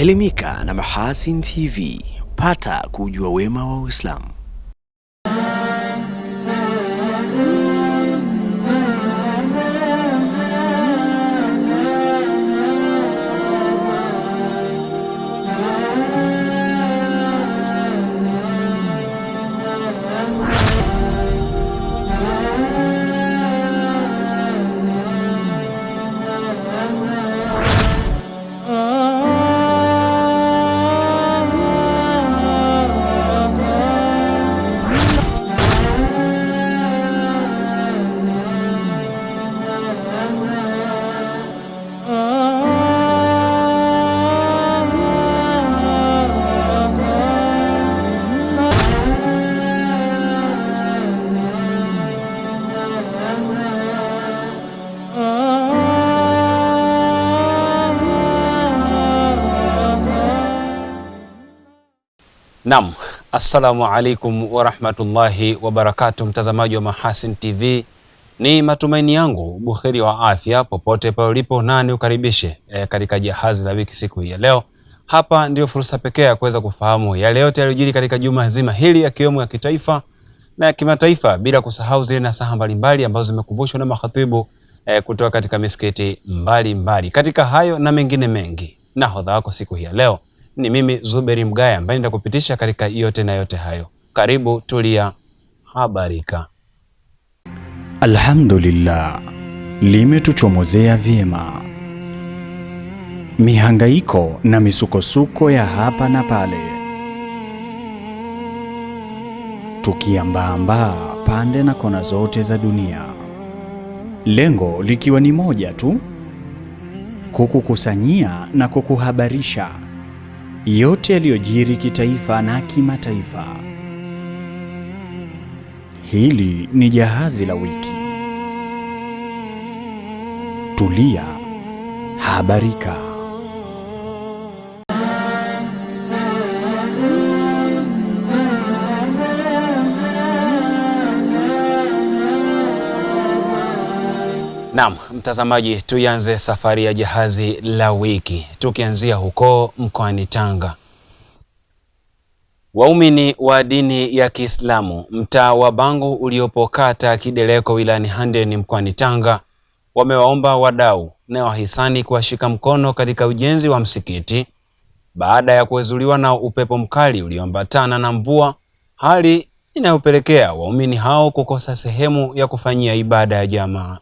Elimika na Mahasin TV, pata kujua wema wa Uislamu. Naam, assalamu alaikum wa rahmatullahi wa barakatuh, mtazamaji wa Mahasin TV. Ni matumaini yangu buheri wa afya popote pale ulipo, nani ukaribishe katika jahazi la wiki siku hii ya leo. Hapa ndio fursa pekee ya kuweza kufahamu yale yote yaliyojiri katika juma zima hili, yakiwemo ya kitaifa na ya kimataifa, bila kusahau zile nasaha mbalimbali ambazo zimekumbushwa na makhatibu kutoka katika misikiti mbalimbali. Katika hayo na mengine mengi, nahodha wako siku hii ya leo ni mimi Zuberi Mgaya, ambaye nitakupitisha katika yote na yote hayo. Karibu, tulia, habarika. Alhamdulillah, limetuchomozea vyema. Mihangaiko na misukosuko ya hapa na pale, tukiambaambaa pande na kona zote za dunia, lengo likiwa ni moja tu, kukukusanyia na kukuhabarisha yote yaliyojiri kitaifa na kimataifa. Hili ni jahazi la wiki. Tulia, habarika. Naam, mtazamaji, tuanze safari ya jahazi la wiki tukianzia huko mkoani Tanga. Waumini wa dini ya Kiislamu mtaa wa Bangu uliopo kata Kideleko wilayani Handeni mkoani Tanga wamewaomba wadau na wahisani kuwashika mkono katika ujenzi wa msikiti baada ya kuezuliwa na upepo mkali ulioambatana na mvua, hali inayopelekea waumini hao kukosa sehemu ya kufanyia ibada ya jamaa.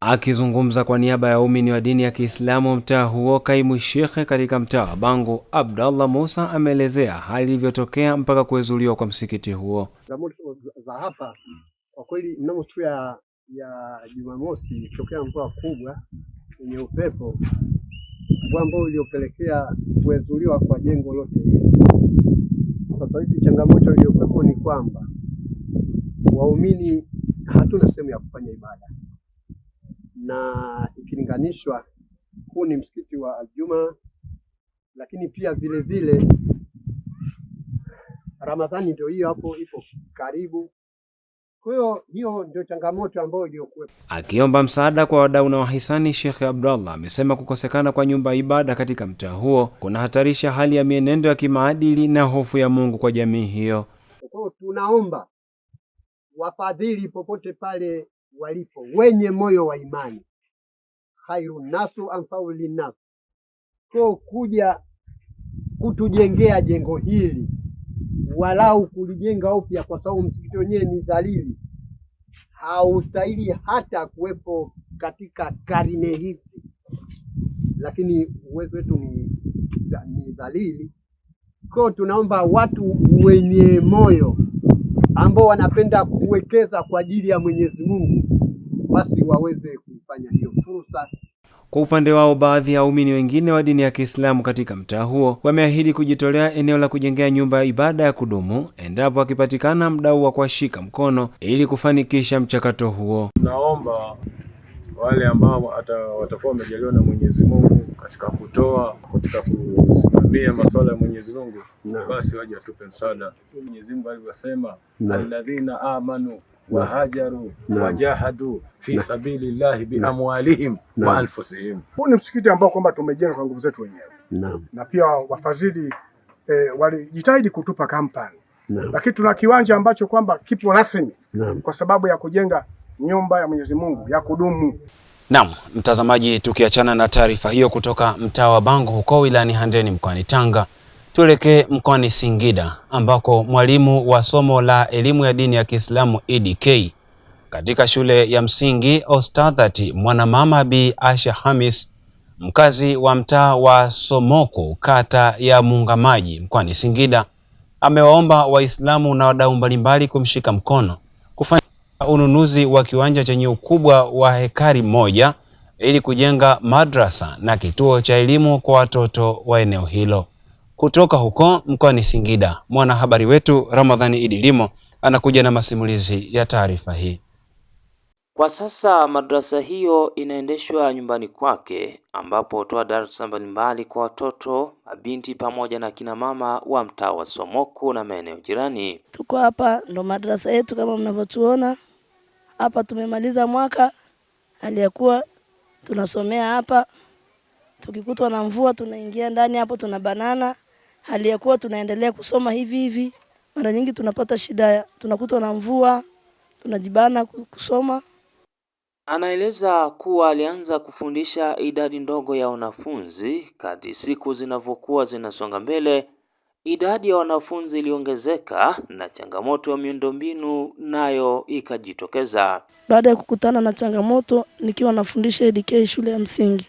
Akizungumza kwa niaba ya waumini wa dini ya Kiislamu mtaa huo, kaimu shekhe katika mtaa wa Bangu Abdallah Musa ameelezea hali ilivyotokea mpaka kuezuliwa kwa msikiti huo. Za hapa kwa kweli, mnamo siku ya Jumamosi ilitokea mvua kubwa yenye upepo, mvua ambayo iliyopelekea kuezuliwa kwa jengo lote hili. Sasa hivi changamoto iliyokuwepo ni kwamba waumini hatuna sehemu ya kufanya ibada, na ikilinganishwa huu ni msikiti wa Aljuma, lakini pia vile vile Ramadhani ndio hiyo hapo ipo karibu. Kwa hiyo ndio changamoto ambayo iliyokuwepo. Akiomba msaada kwa wadau na wahisani, Sheikh Abdallah amesema kukosekana kwa nyumba ibada katika mtaa huo kunahatarisha hali ya mienendo ya kimaadili na hofu ya Mungu kwa jamii hiyo. Kwa hiyo tunaomba wafadhili popote pale walipo, wenye moyo wa imani, khairun nasu anfa'u linnas, kwa kuja kutujengea jengo hili, walau kulijenga upya, kwa sababu msikiti wenyewe ni dhalili, haustahili hata kuwepo katika karne hizi, lakini uwezo wetu ni dhalili. Kwa tunaomba watu wenye moyo ambao wanapenda kuwekeza kwa ajili ya Mwenyezi Mungu basi waweze kuifanya hiyo fursa. Kwa upande wao, baadhi ya waumini wengine wa dini ya Kiislamu katika mtaa huo wameahidi kujitolea eneo la kujengea nyumba ya ibada ya kudumu endapo akipatikana mdau wa kuwashika mkono ili kufanikisha mchakato huo. Naomba wale ambao watakuwa wamejaliwa na Mwenyezi Mungu katika kutoa, katika kusimamia masuala ya Mwenyezi Mungu, basi waje atupe msaada. Mwenyezi Mungu alivyosema, alladhina amanu wa hajaru wa jahadu fi sabilillahi bi amwalihim wa anfusihim. Huu ni msikiti ambao kwamba tumejenga kwa nguvu zetu wenyewe. na pia wafadhili walijitahidi kutupa kampani, lakini tuna kiwanja ambacho kwamba kipo rasmi kwa sababu ya kujenga nyumba ya Mwenyezi Mungu ya kudumu. Naam, mtazamaji, tukiachana na taarifa hiyo kutoka mtaa wa Bango huko wilayani Handeni mkoani Tanga, tuelekee mkoani Singida ambako mwalimu wa somo la elimu ya dini ya Kiislamu EDK katika shule ya msingi Ostadhati Mwanamama Bi Asha Hamis, mkazi wa mtaa wa Somoko kata ya Mungamaji mkoani Singida, amewaomba Waislamu na wadau mbalimbali kumshika mkono kufanya ununuzi wa kiwanja chenye ukubwa wa hekari 1 ili kujenga madrasa na kituo cha elimu kwa watoto wa eneo hilo. Kutoka huko mkoani Singida, mwanahabari wetu Ramadhani Idilimo anakuja na masimulizi ya taarifa hii. Kwa sasa madrasa hiyo inaendeshwa nyumbani kwake, ambapo hutoa darasa mbalimbali kwa watoto, mabinti pamoja na kina mama wa mtaa wa Somoko na maeneo jirani. Tuko hapa ndo madrasa yetu kama mnavyotuona. Hapa tumemaliza mwaka, aliyekuwa tunasomea hapa. Tukikutwa na mvua tunaingia ndani hapo tunabanana. Aliyekuwa tunaendelea kusoma hivi hivi. Mara nyingi tunapata shida, tunakutwa na mvua, tunajibana kusoma. Anaeleza kuwa alianza kufundisha idadi ndogo ya wanafunzi. Kadri siku zinavyokuwa zinasonga mbele, idadi ya wanafunzi iliongezeka na changamoto ya miundombinu nayo ikajitokeza. Baada ya kukutana na changamoto, nikiwa nafundisha EDK shule ya msingi,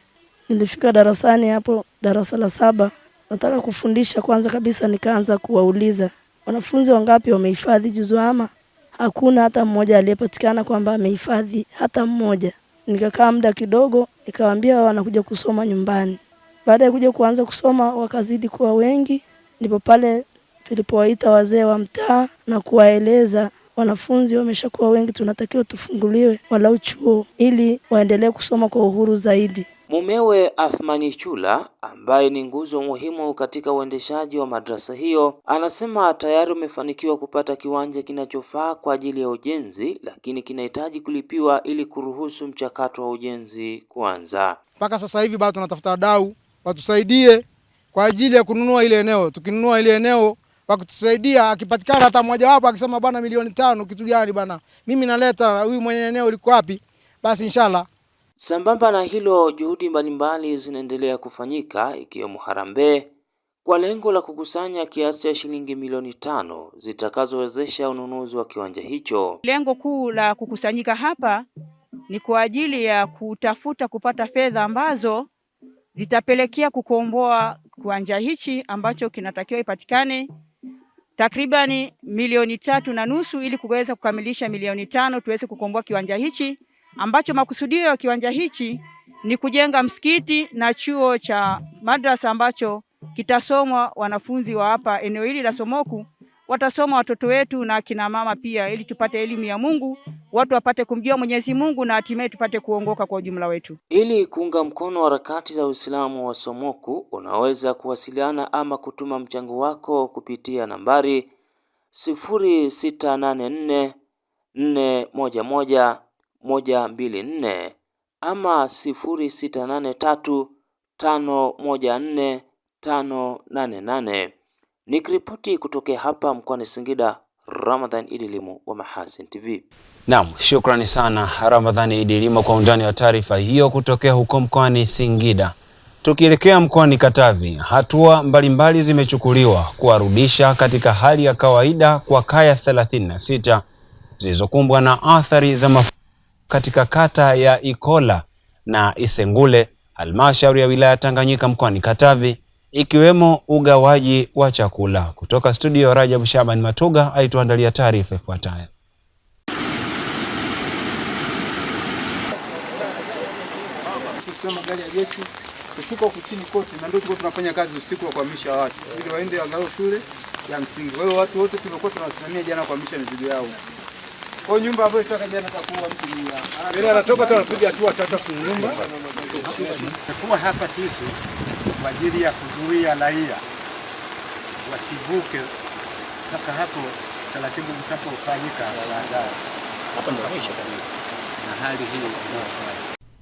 nilifika darasani hapo darasa la 7. Nataka kufundisha, kwanza kabisa nikaanza kuwauliza wanafunzi wangapi wamehifadhi juzuu ama. Hakuna hata mmoja aliyepatikana kwamba amehifadhi hata mmoja. Nikakaa muda kidogo, nikawaambia wanakuja kusoma nyumbani. Baada ya kuja kuanza kusoma wakazidi kuwa wengi, ndipo pale tulipowaita wazee wa mtaa na kuwaeleza wanafunzi wameshakuwa wengi, tunatakiwa tufunguliwe walau chuo ili waendelee kusoma kwa uhuru zaidi. Mumewe Athmani Chula, ambaye ni nguzo muhimu katika uendeshaji wa madrasa hiyo, anasema tayari umefanikiwa kupata kiwanja kinachofaa kwa ajili ya ujenzi, lakini kinahitaji kulipiwa ili kuruhusu mchakato wa ujenzi kuanza. Mpaka sasa hivi bado tunatafuta wadau watusaidie kwa ajili ya kununua ile eneo. Tukinunua ile eneo wakutusaidia, akipatikana hata mmoja wapo akisema bwana milioni 5 kitu gani bwana, mimi naleta, huyu mwenye eneo liko wapi, basi inshallah. Sambamba na hilo, juhudi mbalimbali zinaendelea kufanyika ikiwemo harambee kwa lengo la kukusanya kiasi cha shilingi milioni 5 zitakazowezesha ununuzi wa kiwanja hicho. Lengo kuu la kukusanyika hapa ni kwa ajili ya kutafuta kupata fedha ambazo zitapelekea kukomboa kiwanja hichi ambacho kinatakiwa ipatikane takribani milioni 3.5 ili kuweza kukamilisha milioni 5 tuweze kukomboa kiwanja hichi, ambacho makusudio ya kiwanja hichi ni kujenga msikiti na chuo cha madrasa ambacho kitasomwa wanafunzi wa hapa eneo hili la Somoku. Watasoma watoto wetu na kina mama pia, ili tupate elimu ya Mungu, watu wapate kumjua Mwenyezi Mungu na hatimaye tupate kuongoka kwa ujumla wetu. Ili kuunga mkono harakati za Uislamu wa Somoku, unaweza kuwasiliana ama kutuma mchango wako kupitia nambari 0684 411 124 ama 0683 514 588. Nikiripoti kutokea hapa mkoani Singida, Ramadhan Idilimo wa Mahasin TV. Naam, shukrani sana Ramadhani Idilimo kwa undani wa taarifa hiyo kutokea huko mkoani Singida. Tukielekea mkoani Katavi, hatua mbalimbali zimechukuliwa kuwarudisha katika hali ya kawaida kwa kaya 36 zilizokumbwa na athari za mafuriko katika kata ya Ikola na Isengule, halmashauri ya wilaya Tanganyika mkoani Katavi, ikiwemo ugawaji wa chakula. Kutoka studio, Rajab Shaban Matuga aituandalia taarifa ifuatayo. Magari ya jeshi kushuka huku chini kote, na ndio tulikuwa tunafanya kazi usiku wa kuhamisha watu ili waende angalau shule ya msingi. Kwa hiyo watu wote tulikuwa tunawasimamia jana kuhamisha mizigo yao. Kwa nyumba ambayo itaka jana takuwa mtu mmoja. Yeye anatoka tu anapiga hatua tata kunyumba. Kwa hapa sisi kwa ajili ya kuzuia raia wasivuke mpaka hapo taratibu zitapofanyika baadaye. Hapa ndio mwisho kabisa. Na hali hii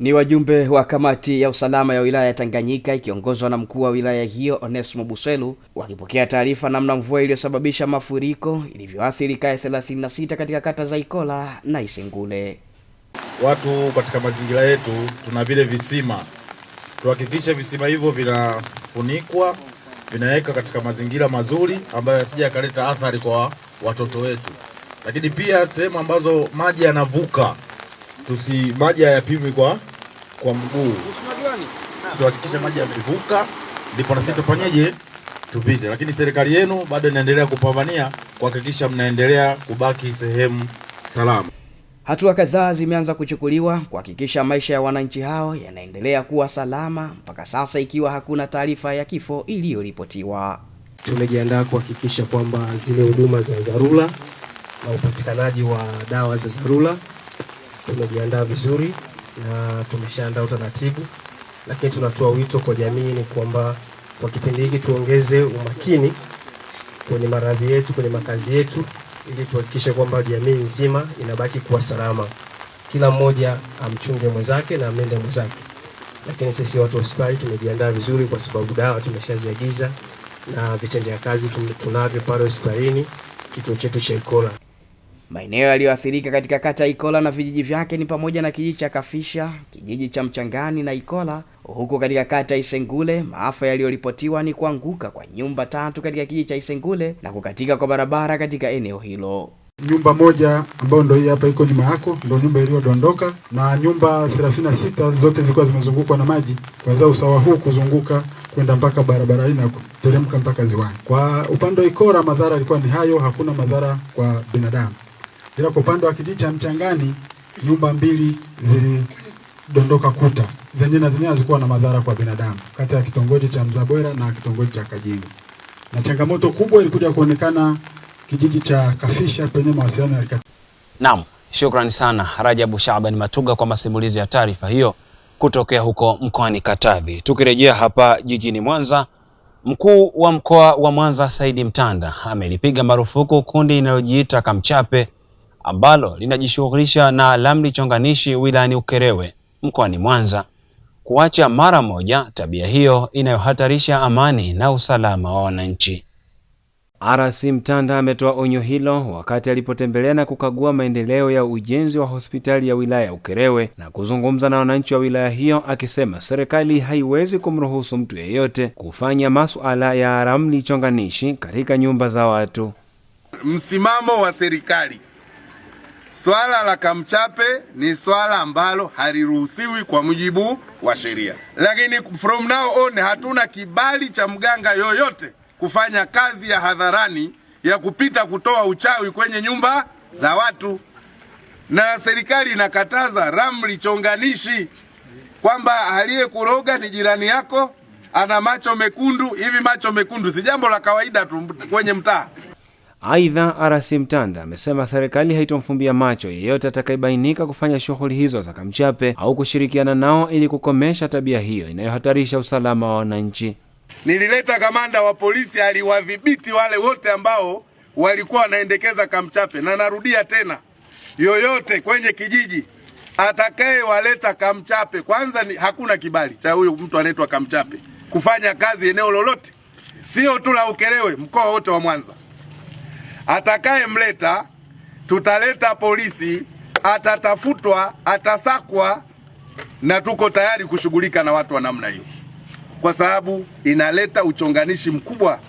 Ni wajumbe wa kamati ya usalama ya wilaya ya Tanganyika ikiongozwa na mkuu wa wilaya hiyo Onesmo Buselu wakipokea taarifa namna mvua iliyosababisha mafuriko ilivyoathiri kaya 36 katika kata za Ikola na Isengule. Watu katika mazingira yetu tuna vile visima. Tuhakikishe visima hivyo vinafunikwa, vinaweka katika mazingira mazuri ambayo yasije yakaleta athari kwa watoto wetu. Lakini pia sehemu ambazo maji yanavuka, maji hayapimwi kwa mguu. Tuhakikishe maji yamevuka ndipo na sisi tufanyeje tupite. Lakini serikali yenu bado inaendelea kupambania kuhakikisha mnaendelea kubaki sehemu salama. Hatua kadhaa zimeanza kuchukuliwa kuhakikisha maisha ya wananchi hao yanaendelea kuwa salama mpaka sasa, ikiwa hakuna taarifa ya kifo iliyoripotiwa. Tumejiandaa kuhakikisha kwamba zile huduma za dharura na upatikanaji wa dawa za dharura tumejiandaa vizuri na tumeshaandaa utaratibu, lakini tunatoa wito kwa jamii ni kwamba kwa kipindi hiki tuongeze umakini kwenye maradhi yetu, kwenye makazi yetu, ili tuhakikishe kwamba jamii nzima inabaki kuwa salama. Kila mmoja amchunge mwenzake na amlinde mwenzake. Lakini sisi watu wa hospitali tumejiandaa vizuri kwa sababu dawa tumeshaziagiza na vitendea kazi tunavyo pale hospitalini kituo chetu cha Ikola. Maeneo yaliyoathirika katika kata Ikola na vijiji vyake ni pamoja na kijiji cha Kafisha, kijiji cha Mchangani na Ikola. Huko katika kata Isengule, maafa yaliyoripotiwa ni kuanguka kwa nyumba 3 katika kijiji cha Isengule na kukatika kwa barabara katika eneo hilo. Nyumba moja ambayo ndio hii hapa iko nyuma yako ndio nyumba iliyodondoka, na nyumba 36 zote zilikuwa zimezungukwa na maji kuanzia usawa huu kuzunguka kwenda mpaka barabara hii na kuteremka mpaka ziwani. Kwa upande wa Ikola madhara yalikuwa ni hayo, hakuna madhara kwa binadamu. Ila kwa upande wa kijiji cha Mchangani nyumba 2 zilidondoka kuta. Zenyewe hazikuwa na madhara kwa binadamu, kati ya kitongoji cha Mzabwera na kitongoji cha Kajingi. Na changamoto kubwa ilikuja kuonekana kijiji cha Kafisha penye mawasiliano ya Naam, shukrani sana Rajabu Shaaban Matuga kwa masimulizi ya taarifa hiyo kutokea huko mkoani Katavi. Tukirejea hapa jijini Mwanza, mkuu wa mkoa wa Mwanza Saidi Mtanda amelipiga marufuku kundi linalojiita Kamchape ambalo linajishughulisha na ramli chonganishi wilayani Ukerewe mkoani Mwanza kuacha mara moja tabia hiyo inayohatarisha amani na usalama wa wananchi. RC Mtanda ametoa onyo hilo wakati alipotembelea na kukagua maendeleo ya ujenzi wa hospitali ya wilaya ya Ukerewe na kuzungumza na wananchi wa wilaya hiyo, akisema serikali haiwezi kumruhusu mtu yeyote kufanya masuala ya ramli chonganishi katika nyumba za watu. Msimamo wa serikali, swala la Kamchape ni swala ambalo haliruhusiwi kwa mujibu wa sheria. Lakini from now on hatuna kibali cha mganga yoyote kufanya kazi ya hadharani ya kupita kutoa uchawi kwenye nyumba za watu. Na serikali inakataza ramli chonganishi, kwamba aliyekuroga ni jirani yako, ana macho mekundu. Hivi macho mekundu si jambo la kawaida tu kwenye mtaa. Aidha, RC Mtanda amesema serikali haitomfumbia macho yeyote atakayebainika kufanya shughuli hizo za Kamchape au kushirikiana nao ili kukomesha tabia hiyo inayohatarisha usalama wa wananchi. Nilileta kamanda wa polisi aliwadhibiti wale wote ambao walikuwa wanaendekeza Kamchape, na narudia tena, yoyote kwenye kijiji atakaye waleta Kamchape, kwanza hakuna kibali cha huyo mtu anaitwa Kamchape kufanya kazi eneo lolote, sio tu la Ukerewe, mkoa wote wa Mwanza. Atakaye mleta, tutaleta polisi, atatafutwa, atasakwa, na tuko tayari kushughulika na watu wa namna hiyo, kwa sababu inaleta uchonganishi mkubwa.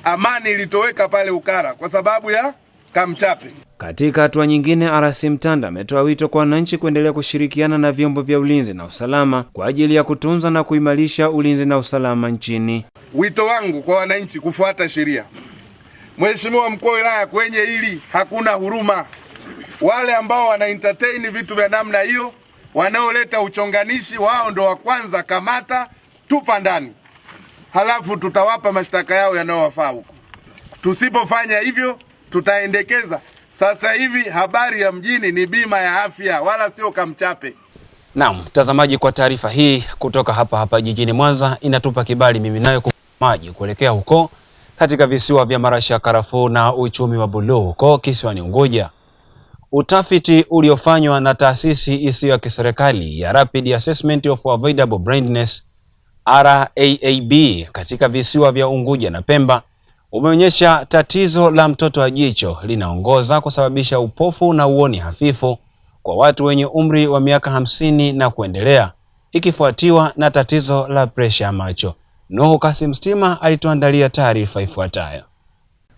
Amani ilitoweka pale Ukara kwa sababu ya Kamchape. Katika hatua nyingine, RC Mtanda ametoa wito kwa wananchi kuendelea kushirikiana na vyombo vya ulinzi na usalama kwa ajili ya kutunza na kuimarisha ulinzi na usalama nchini. Wito wangu kwa wananchi kufuata sheria. Mheshimiwa mkuu wa wilaya, kwenye hili hakuna huruma. Wale ambao wana entertain vitu vya namna hiyo, wanaoleta uchonganishi, wao ndo wa kwanza kamata, tupa ndani. Halafu tutawapa mashtaka yao yanayowafaa huko. Tusipofanya hivyo, tutaendekeza. Sasa hivi habari ya mjini ni bima ya afya, wala sio Kamchape. Naam, mtazamaji, kwa taarifa hii kutoka hapa jijini Mwanza inatupa kibali mimi nayo maji kuelekea huko katika visiwa vya marashi ya karafuu na uchumi wa buluu huko kisiwani Unguja. Utafiti uliofanywa na taasisi isiyo ya kiserikali ya Rapid Assessment of Avoidable Blindness RAAB katika visiwa vya Unguja na Pemba umeonyesha tatizo la mtoto wa jicho linaongoza kusababisha upofu na uoni hafifu kwa watu wenye umri wa miaka 50 na kuendelea, ikifuatiwa na tatizo la presha ya macho. Nuhu Kasim Stima alituandalia taarifa ifuatayo.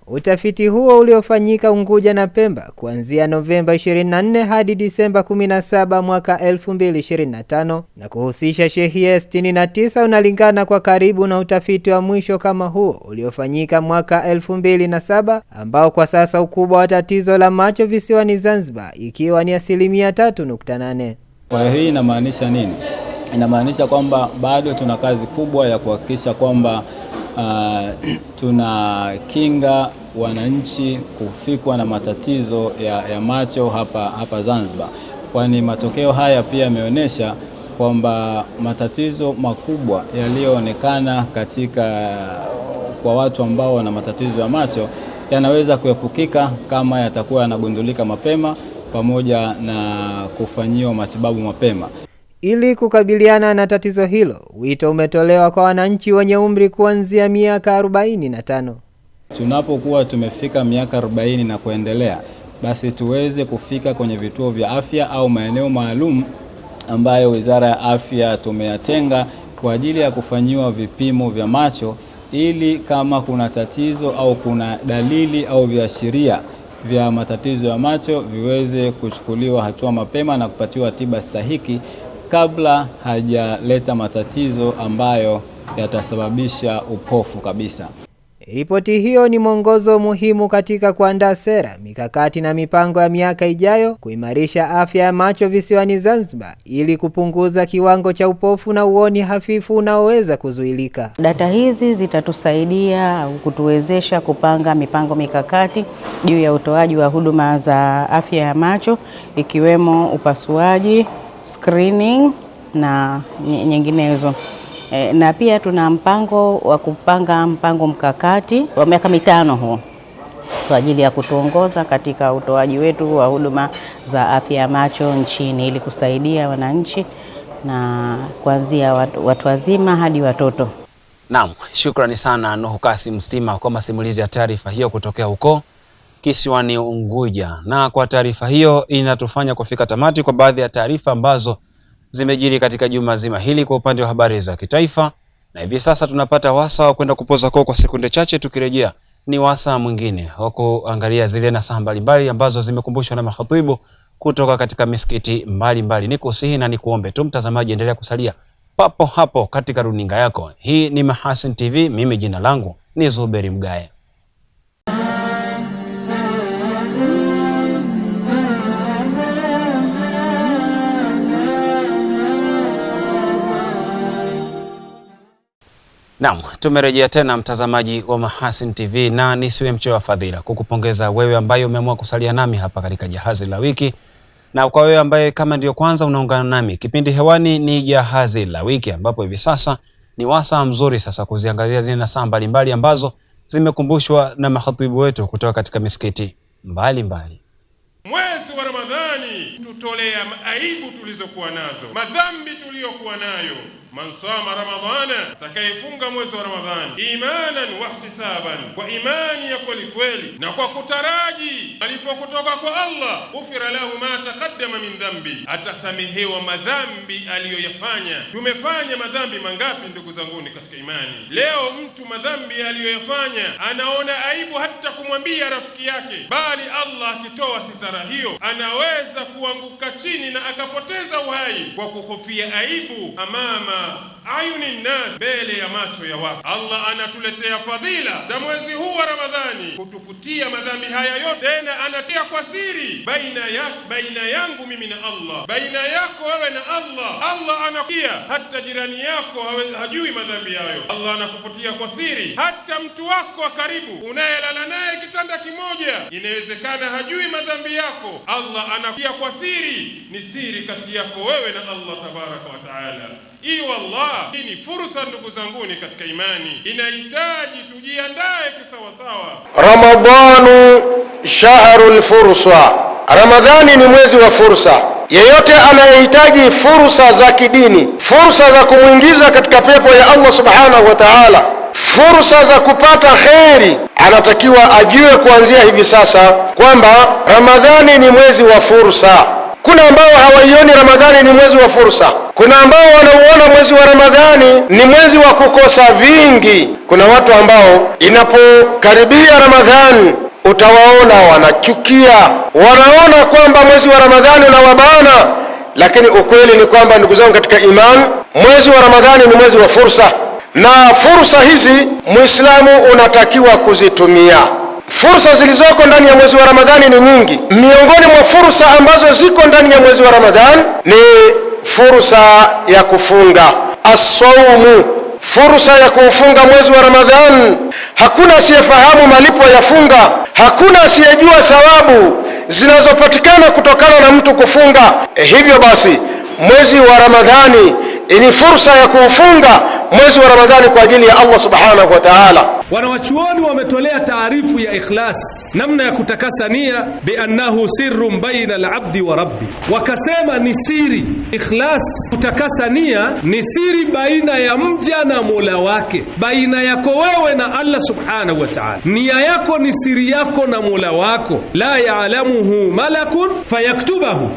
Utafiti huo uliofanyika Unguja na Pemba kuanzia Novemba 24 hadi Disemba 17 mwaka 2025 na kuhusisha shehia 69 unalingana kwa karibu na utafiti wa mwisho kama huo uliofanyika mwaka 2007 ambao kwa sasa ukubwa wa tatizo la macho visiwani Zanzibar ikiwa ni 3.8. Kwa hii inamaanisha nini? Inamaanisha kwamba bado tuna kazi kubwa ya kuhakikisha kwamba tunakinga wananchi kufikwa na matatizo ya macho hapa Zanzibar, kwani matokeo haya pia yameonyesha kwamba matatizo makubwa yaliyoonekana kwa watu ambao wana matatizo ya macho yanaweza kuepukika kama yatakuwa yanagundulika mapema pamoja na kufanyiwa matibabu mapema. Ili kukabiliana na tatizo hilo, wito umetolewa kwa wananchi wenye umri kuanzia miaka 45. Tunapokuwa tumefika miaka 40 na kuendelea, basi tuweze kufika kwenye vituo vya afya au maeneo maalum ambayo Wizara ya Afya tumeyatenga kwa ajili ya kufanyiwa vipimo vya macho, ili kama kuna tatizo au kuna dalili au viashiria vya matatizo ya macho viweze kuchukuliwa hatua mapema na kupatiwa tiba stahiki kabla hajaleta matatizo ambayo yatasababisha upofu kabisa. Ripoti hiyo ni mwongozo muhimu katika kuandaa sera, mikakati na mipango ya miaka ijayo kuimarisha afya ya macho visiwani Zanzibar ili kupunguza kiwango cha upofu na uoni hafifu unaoweza kuzuilika. Data hizi zitatusaidia kutuwezesha kupanga mipango mikakati juu ya utoaji wa huduma za afya ya macho ikiwemo upasuaji, screening na nyinginezo. Na pia tuna mpango wa kupanga mpango mkakati wa miaka 5 huo kwa ajili ya kutuongoza katika utoaji wetu wa huduma za afya ya macho nchini ili kusaidia wananchi na kuanzia watu wazima hadi watoto. Naam, shukrani sana Nuhu Kasim Stima kwa masimulizi ya taarifa hiyo kutokea huko kisiwani Unguja. Na kwa taarifa hiyo inatufanya kufika tamati kwa baadhi ya taarifa ambazo zimejiri katika juma zima hili kwa upande wa habari za kitaifa, na hivi sasa tunapata wasaa wa kwenda kupoza kwa sekunde chache. Tukirejea ni wasaa mwingine wa kuangalia zile nasaha mbalimbali ambazo zimekumbushwa na makhatibu kutoka katika misikiti mbalimbali. Nikusihi na nikuombe tu mtazamaji, endelea kusalia papo hapo katika runinga yako. Hii ni Mahasin TV, mimi jina langu ni Zuberi Mgaya. Naam, tumerejea tena mtazamaji wa Mahasin TV, na nisiwe mchoyo wa fadhila kukupongeza wewe ambaye umeamua kusalia nami hapa katika Jahazi la Wiki. Na kwa wewe ambaye kama ndio kwanza unaungana nami, kipindi hewani ni Jahazi la Wiki, ambapo hivi sasa ni wasaa mzuri sasa kuziangalia zile nasaha mbalimbali ambazo zimekumbushwa na makhatibu wetu kutoka katika misikiti mbalimbali. Mwezi wa Ramadhani tutolea aibu tulizokuwa nazo, madhambi tuliyokuwa nayo. Man sama Ramadhana, atakayefunga mwezi wa Ramadhani imanan wa ihtisaban, kwa imani ya kweli kweli na kwa kutaraji malipo kutoka kwa Allah, ufira lahu ma taqaddama min dhambi, atasamehewa madhambi aliyoyafanya. Tumefanya madhambi mangapi ndugu zanguni katika imani? Leo mtu madhambi aliyoyafanya anaona aibu hata kumwambia rafiki yake, bali Allah akitoa sitara hiyo anaweza kuanguka chini na akapoteza uhai kwa kuhofia aibu amama ayuni nas, mbele ya macho ya watu. Allah anatuletea fadhila za mwezi huu wa Ramadhani kutufutia madhambi haya yote, tena anatia kwa siri baina yangu mimi na Allah, baina yako wewe na Allah. Allah anakutia hata jirani yako hajui madhambi hayo, Allah anakufutia kwa siri. Hata mtu wako wa karibu unayelala naye kitanda kimoja, inawezekana hajui madhambi yako, Allah anakutia kwa siri. Ni siri kati yako wewe na Allah tabaraka wa taala. Wallah, hii ni fursa ndugu zanguni katika imani, inahitaji tujiandae kisawasawa. Ramadhanu shahrul fursa Ramadhani ni mwezi wa fursa. Yeyote anayehitaji fursa za kidini, fursa za kumwingiza katika pepo ya Allah subhanahu wa ta'ala, fursa za kupata kheri, anatakiwa ajue kuanzia hivi sasa kwamba Ramadhani ni mwezi wa fursa. Kuna ambao hawaioni Ramadhani ni mwezi wa fursa. Kuna ambao wanauona mwezi wa Ramadhani ni mwezi wa kukosa vingi. Kuna watu ambao inapokaribia Ramadhani utawaona wanachukia, wanaona kwamba mwezi wa Ramadhani unawabana, lakini ukweli ni kwamba, ndugu zangu katika imani, mwezi wa Ramadhani ni mwezi wa fursa, na fursa hizi Muislamu unatakiwa kuzitumia. Fursa zilizoko ndani ya mwezi wa Ramadhani ni nyingi. Miongoni mwa fursa ambazo ziko ndani ya mwezi wa Ramadhani ni fursa ya kufunga as-saumu, fursa ya kufunga mwezi wa Ramadhani. Hakuna asiyefahamu malipo ya funga, hakuna asiyejua thawabu zinazopatikana kutokana na mtu kufunga. Hivyo basi mwezi wa Ramadhani ni fursa ya kufunga mwezi wa Ramadhani kwa ajili ya Allah subhanahu wa ta'ala. Wanawachuoni wametolea taarifu ya ikhlas, namna ya kutakasa nia, biannahu sirrun baina al-abdi wa rabbi. Wakasema ni siri. Ikhlas, kutakasa nia, ni siri baina ya mja na Mola wake, baina yako wewe na Allah subhanahu wa ta'ala. Nia yako ni siri yako na Mola wako. La ya'lamuhu malakun fayaktubahu,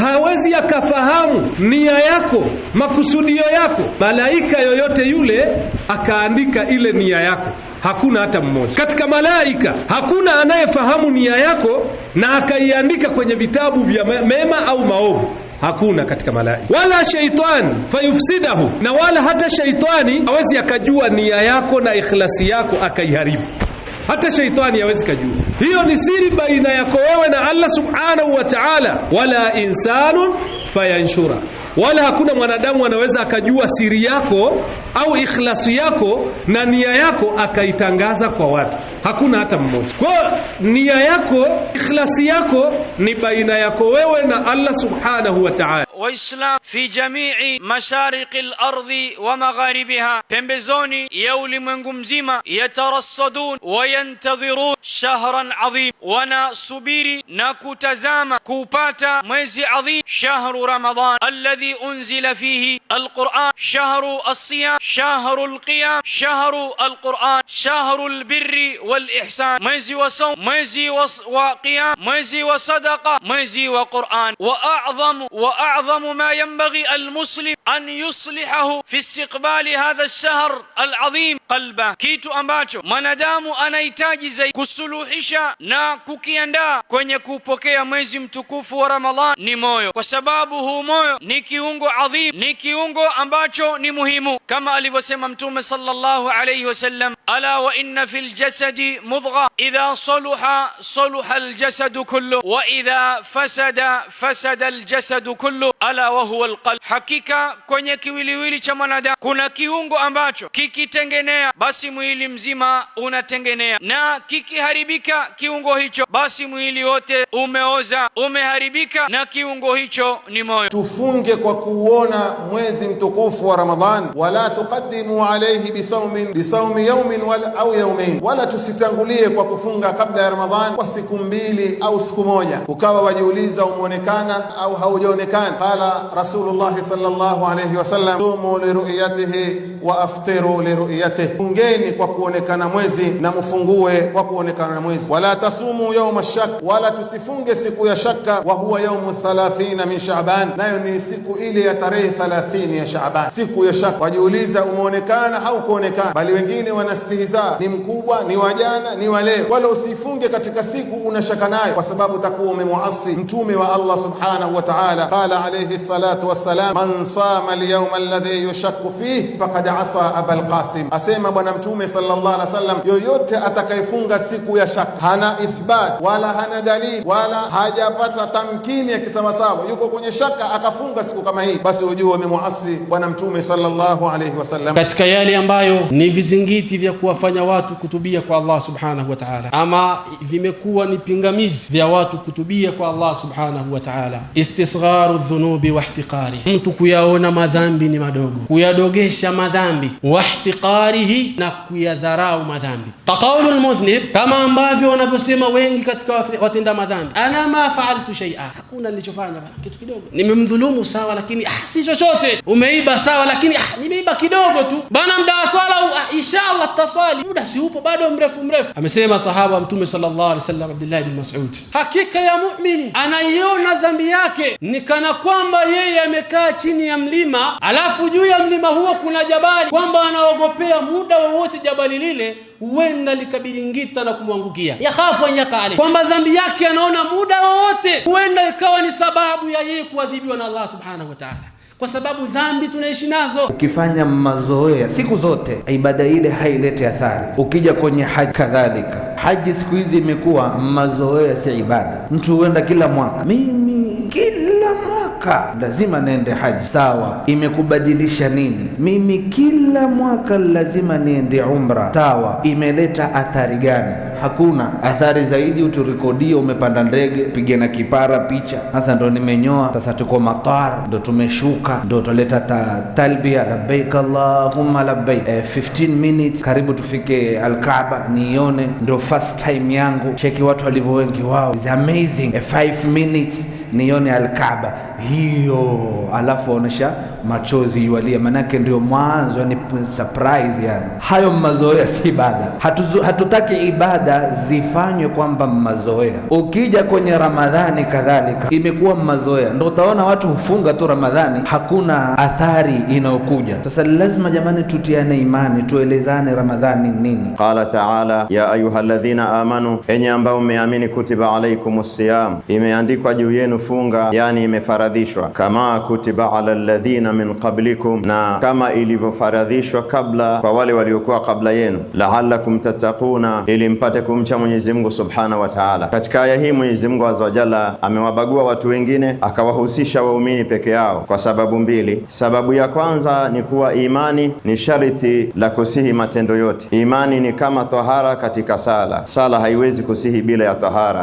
hawezi akafahamu nia yako, makusudio yako, malaika yoyote yule akaandika ile nia yako. Hakuna hata mmoja katika malaika, hakuna anayefahamu nia yako na akaiandika kwenye vitabu vya mema au maovu. Hakuna katika malaika. Wala shaitani fayufsidahu, na wala hata shaitani hawezi akajua nia yako na ikhlasi yako akaiharibu. Hata shaitani hawezi kujua. Hiyo ni siri baina yako wewe na Allah subhanahu wa ta'ala. Wala insanun fayanshura, wala hakuna mwanadamu anaweza akajua siri yako au ikhlasi yako na nia yako akaitangaza kwa watu. Hakuna hata mmoja. Kwa nia yako, ikhlasi yako ni baina yako wewe na Allah subhanahu wa ta'ala. Waislam fi jamii mashariqi al-ardhi wa magharibiha, pembezoni ya ulimwengu mzima, yatarassadun wa yantadhirun shahran adhim, wanasubiri na kutazama kupata mwezi adhim, shahru Ramadan alladhi unzila fihi al-Quran, shahru as-siyam, shahru al-qiyam, shahru al-Quran, shahru al-birri wal-ihsan, mwezi wa sawm, mwezi wa qiyam, mwezi wa sadaqa, mwezi wa Quran. Wa a'zamu ما ينبغي المسلم أن يصلحه في استقبال هذا الشهر العظيم قلبه, kitu ambacho mwanadamu anahitaji zaidi kusuluhisha na kukiandaa kwenye kupokea mwezi mtukufu wa Ramadhan ni moyo, kwa sababu huu moyo ni kiungo adhim, ni kiungo ambacho ni muhimu, kama alivyosema Mtume sallallahu alayhi wasallam, ala wa inna fil jasadi mudgha idha saluha saluha al-jasadu kullu wa idha fasada fasada al-jasadu kullu ala wa huwa alqalb. Hakika kwenye kiwiliwili cha mwanadamu kuna kiungo ambacho kikitengenea basi mwili mzima unatengenea, na kikiharibika kiungo hicho basi mwili wote umeoza, umeharibika, na kiungo hicho ni moyo. Tufunge kwa kuona mwezi mtukufu wa Ramadhan, wala tuqaddimu alayhi bisawmi yawmin au yawmain, wala tusitangulie kwa kufunga kabla ya Ramadhan kwa siku mbili au siku moja, ukawa wajiuliza umeonekana au haujaonekana. Qala Rasulullah sallallahu alayhi wasallam, sumu liru'yatihi wa aftiru liru'yatihi, fungeni kwa kuonekana mwezi na mfungue kwa kuonekana mwezi. Wala tasumu yawma shak, wala tusifunge siku ya shaka, wa huwa yawmu 30 min Sha'ban, nayo ni siku ile ya tarehe 30 ya Sha'ban, siku ya shaka. Wajiuliza umeonekana au kuonekana, bali wengine wanastihza, ni mkubwa, ni wajana, ni waleo. Wala usifunge katika siku unashaka nayo, kwa sababu takuwa umemuasi mtume wa Allah subhanahu wa ta'ala. Qala alayhi salatu wassalam, man sama al-yawma alladhi yushakku fihi faqad asa Abul Qasim, asema bwana mtume sallallahu alaihi wasallam, yoyote atakayefunga siku ya shaka, hana ithbat wala hana dalili wala hajapata tamkini ya kisawasawa, yuko kwenye shaka akafunga siku kama hii, basi ujue amemuasi bwana mtume sallallahu alaihi wasallam. Katika yale ambayo ni vizingiti vya kuwafanya watu kutubia kwa Allah subhanahu wa ta'ala, ama vimekuwa ni pingamizi vya watu kutubia kwa Allah subhanahu wa ta'ala, istisgharu dhunubi wa ihtiqari, mtu kuyaona kuona madhambi ni madogo, kuyadogesha madhambi, wahtiqarihi, na kuyadharau madhambi. Taqawlul mudhnib, kama ambavyo wanavyosema wengi katika watenda madhambi, ana ma fa'altu shay'a, hakuna nilichofanya bana, kitu kidogo. Nimemdhulumu sawa, lakini si chochote. Umeiba sawa, lakini nimeiba kidogo tu bana. Muda wa swala inshallah tasali, muda si upo bado mrefu. Amesema sahaba wa Mtume sallallahu alaihi wasallam Abdullah ibn Mas'ud, hakika ya muumini anaiona dhambi yake ni kana kwamba yeye amekaa chini ya mlima, alafu juu ya mlima huo kuna jabali, kwamba anaogopea muda wowote jabali lile huenda likabiringita na kumwangukia. Yakhafu an yaqali, kwamba dhambi yake anaona muda wowote huenda ikawa ni sababu ya yeye kuadhibiwa na Allah subhanahu wa ta'ala, kwa sababu dhambi tunaishi nazo. Ukifanya mazoea siku zote, ibada ile haileti athari. Ukija kwenye haji kadhalika, haji siku hizi imekuwa mazoea, si ibada. Mtu huenda kila mwaka, mimi kila mwaka lazima niende haji. Sawa, imekubadilisha nini? Mimi kila mwaka lazima niende umra. Sawa, imeleta athari gani? Hakuna athari zaidi uturekodia umepanda ndege, piga na kipara picha. Sasa ndo nimenyoa, sasa tuko matar, ndo tumeshuka, ndo tuleta talbia labbaik allahumma labbaik, 15 minutes karibu tufike al-Kaaba, nione, ndo first time yangu. Cheki watu walivyo wengi wao, is amazing. 5 minutes nione al-Kaaba hiyo, alafu onesha machozi yualia, manake ndio mwanzo, ni surprise. Yani hayo mazoea si ibada. Hatutaki ibada zifanywe kwamba mazoea. Ukija kwenye Ramadhani kadhalika imekuwa mazoea, ndio utaona watu hufunga tu Ramadhani, hakuna athari inayokuja. Sasa lazima jamani tutiane imani, tuelezane Ramadhani nini. Qala ta'ala, ya ayyuhalladhina amanu, enyi ambao mmeamini, kutiba alaykumus siyam, imeandikwa juu yenu funga, yani imefaradhishwa, kama kutiba ala alladhina min qablikum, na kama ilivyofaradhishwa kabla kwa wale waliokuwa kabla yenu, la'allakum tattaquna, ili mpate kumcha Mwenyezi Mungu Subhanahu wa Ta'ala. Katika aya hii Mwenyezi Mungu Azza wa Jalla amewabagua watu wengine akawahusisha waumini peke yao kwa sababu mbili. Sababu ya kwanza ni kuwa imani ni sharti la kusihi matendo yote. Imani ni kama tahara katika sala. Sala haiwezi kusihi bila ya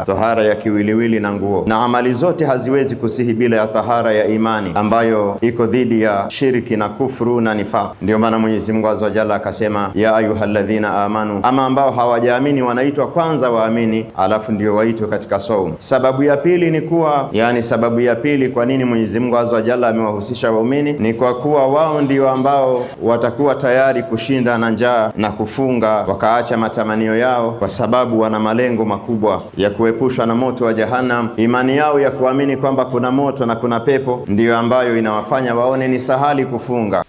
tahara ya kiwiliwili na nguo, na amali zote haziwezi kusihi bila ya tahara ya imani ambayo iko dhidi ya shirki na kufuru na nifaq. Ndio maana Mwenyezi Mungu Azza wa Jalla akasema, ya ayyuhalladhina amanu, ama ambao hawajaamini wanaitwa kwanza waamini, alafu ndio waitwe katika saum. Sababu ya pili ni kuwa, yani sababu ya pili kwa nini Mwenyezi Mungu Azza wa Jalla amewahusisha waumini, ni kwa kuwa wao ndio ambao watakuwa tayari kushinda na njaa na kufunga, wakaacha matamanio yao, kwa sababu wana malengo makubwa ya kuepushwa na moto wa Jahannam. Imani yao ya kuamini kwamba kuna moto na kuna pepo ndio ambayo inawafanya waone ni sahali kufunga.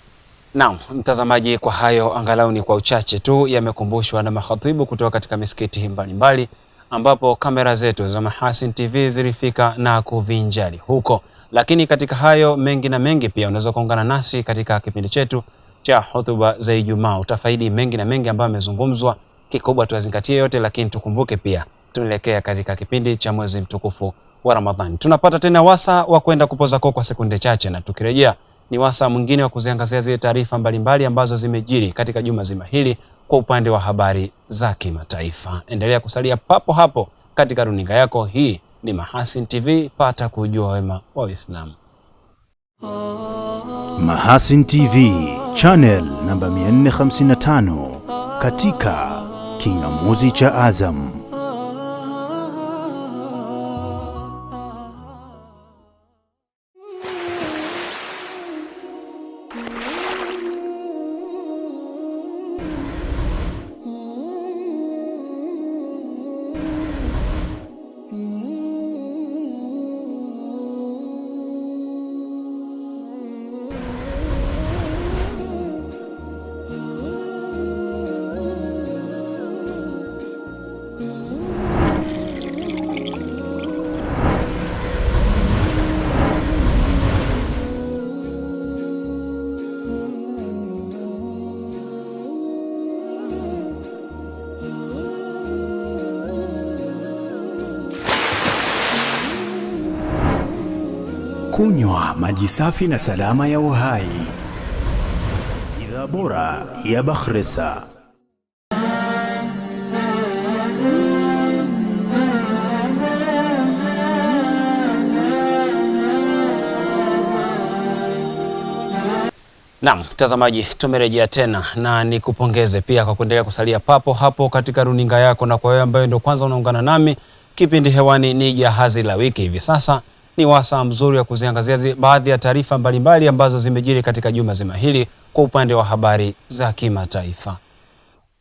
Naam, mtazamaji, kwa hayo angalau ni kwa uchache tu yamekumbushwa na makhatibu kutoka katika misikiti mbalimbali, ambapo kamera zetu za Mahasin TV zilifika na kuvinjari huko. Lakini katika hayo mengi na mengi pia unaweza kuungana nasi katika kipindi chetu cha hutuba za Ijumaa. Utafaidi mengi na mengi ambayo yamezungumzwa. Kikubwa tuyazingatie yote, lakini tukumbuke pia tunaelekea katika kipindi cha mwezi mtukufu wa Ramadhani. Tunapata tena wasa wa kwenda kupoza kwa sekunde chache, na tukirejea ni wasa mwingine wa kuziangazia zile taarifa mbalimbali ambazo zimejiri katika juma zima hili kwa upande wa habari za kimataifa. Endelea kusalia papo hapo katika runinga yako. Hii ni Mahasin TV, pata kujua wema wa Uislamu. Mahasin TV, channel namba 455 katika kingamuzi cha Azam. Kunywa maji safi na salama ya uhai. Bidhaa bora ya Bakhresa. Naam, mtazamaji, tumerejea tena na nikupongeze pia kwa kuendelea kusalia papo hapo katika runinga yako, na kwa wewe ambaye ndio kwanza unaungana nami, kipindi hewani ni Jahazi la Wiki. Hivi sasa ni wasaa mzuri wa kuziangazia baadhi ya taarifa mbalimbali ambazo zimejiri katika juma zima hili kwa upande wa habari za kimataifa.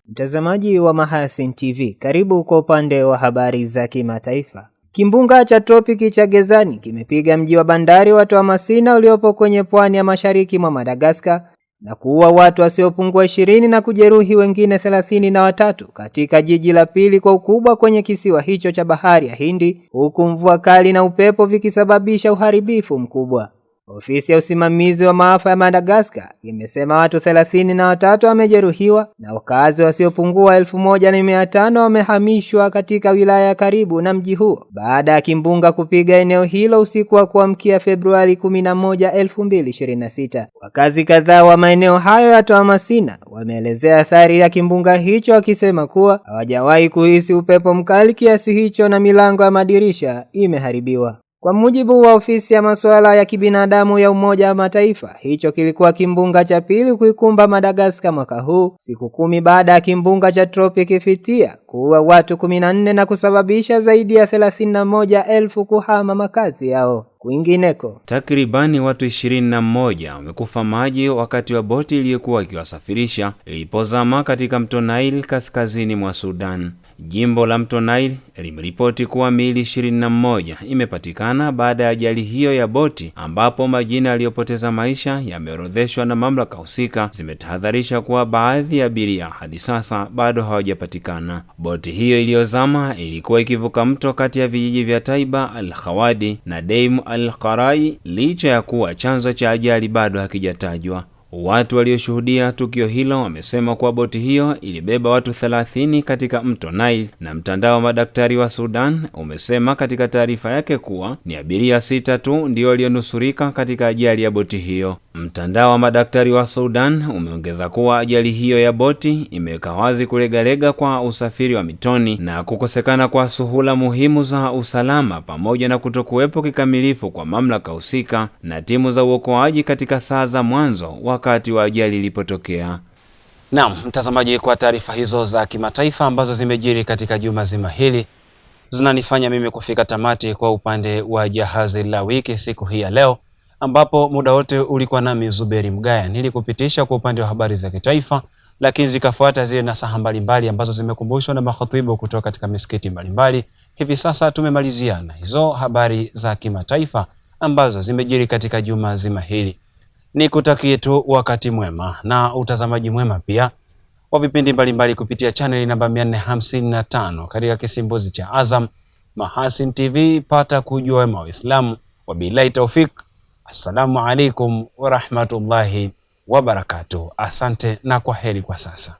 Mtazamaji wa Mahasin TV, karibu kwa upande wa habari za kimataifa. Kimbunga cha tropiki cha Gezani kimepiga mji wa bandari wa Toamasina uliopo kwenye pwani ya mashariki mwa Madagascar na kuua watu wasiopungua 20 na kujeruhi wengine 33 katika jiji la pili kwa ukubwa kwenye kisiwa hicho cha bahari ya Hindi, huku mvua kali na upepo vikisababisha uharibifu mkubwa. Ofisi ya usimamizi wa maafa ya Madagascar imesema watu 33 wamejeruhiwa na wakazi wasiopungua 1500 wamehamishwa katika wilaya karibu na mji huo baada ya kimbunga kupiga eneo hilo usiku wa kuamkia Februari 11, 2026. Wakazi kadhaa wa maeneo hayo ya Toamasina wameelezea athari ya kimbunga hicho wakisema kuwa hawajawahi kuhisi upepo mkali kiasi hicho na milango ya madirisha imeharibiwa. Kwa mujibu wa ofisi ya masuala ya kibinadamu ya Umoja wa Mataifa, hicho kilikuwa kimbunga cha pili kuikumba Madagascar mwaka huu, siku 10 baada ya kimbunga cha tropiki Fitia kuua watu 14 na kusababisha zaidi ya 31,000 kuhama makazi yao. Kwingineko, takribani watu 21 wamekufa maji wakati wa boti iliyokuwa ikiwasafirisha ilipozama katika mto Nile kaskazini mwa Sudan. Jimbo la mto Nile limeripoti kuwa miili 21 imepatikana baada ya ajali hiyo ya boti, ambapo majina yaliyopoteza maisha yameorodheshwa na mamlaka husika zimetahadharisha kuwa baadhi ya abiria hadi sasa bado hawajapatikana. Boti hiyo iliyozama ilikuwa ikivuka mto kati ya vijiji vya Taiba al-Khawadi na Deim al-Qarai, licha ya kuwa chanzo cha ajali bado hakijatajwa. Watu walioshuhudia tukio hilo wamesema kuwa boti hiyo ilibeba watu 30 katika mto Nile, na mtandao wa madaktari wa Sudan umesema katika taarifa yake kuwa ni abiria 6 tu ndio walionusurika katika ajali ya boti hiyo. Mtandao wa madaktari wa Sudan umeongeza kuwa ajali hiyo ya boti imeweka wazi kulegalega kwa usafiri wa mitoni na kukosekana kwa suhula muhimu za usalama, pamoja na kutokuwepo kikamilifu kwa mamlaka husika na timu za uokoaji katika saa za mwanzo wakati wa ajali ilipotokea. Naam, mtazamaji, kwa taarifa hizo za kimataifa ambazo zimejiri katika juma zima hili zinanifanya mimi kufika tamati kwa upande wa Jahazi la Wiki siku hii ya leo, ambapo muda wote ulikuwa nami Zuberi Mgaya nilikupitisha kwa upande wa habari za kitaifa, lakini zikafuata zile nasaha mbalimbali ambazo zimekumbushwa na makhatibu kutoka katika misikiti mbalimbali. Hivi sasa tumemalizia na hizo habari za kimataifa ambazo zimejiri katika juma zima hili. Nikutakie tu wakati mwema na utazamaji mwema pia wa vipindi mbalimbali kupitia channel namba 455 katika kisimbuzi cha Azam Mahasin TV. Pata kujua wema wa Uislamu. Wabillahi taufik. Assalamu alaikum wa rahmatullahi wa barakatuh. Asante na kwa heri kwa sasa.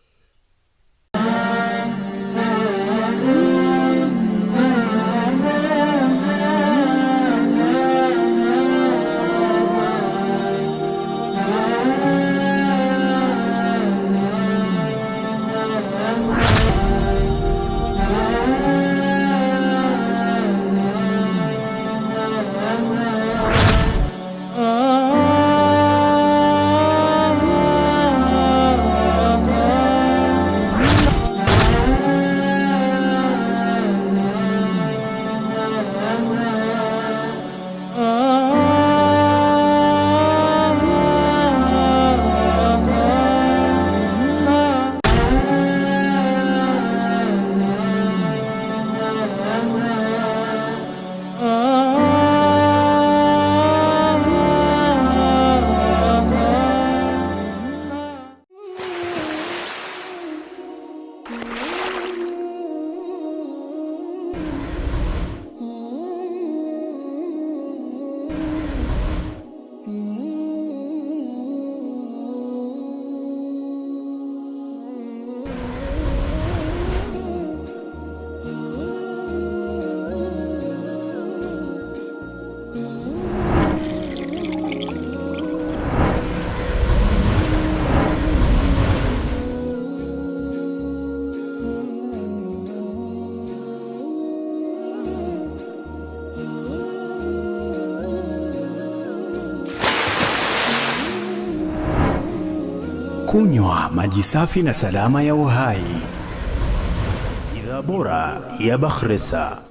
Kunywa maji safi na salama ya uhai. Bidhaa bora ya Bakhresa.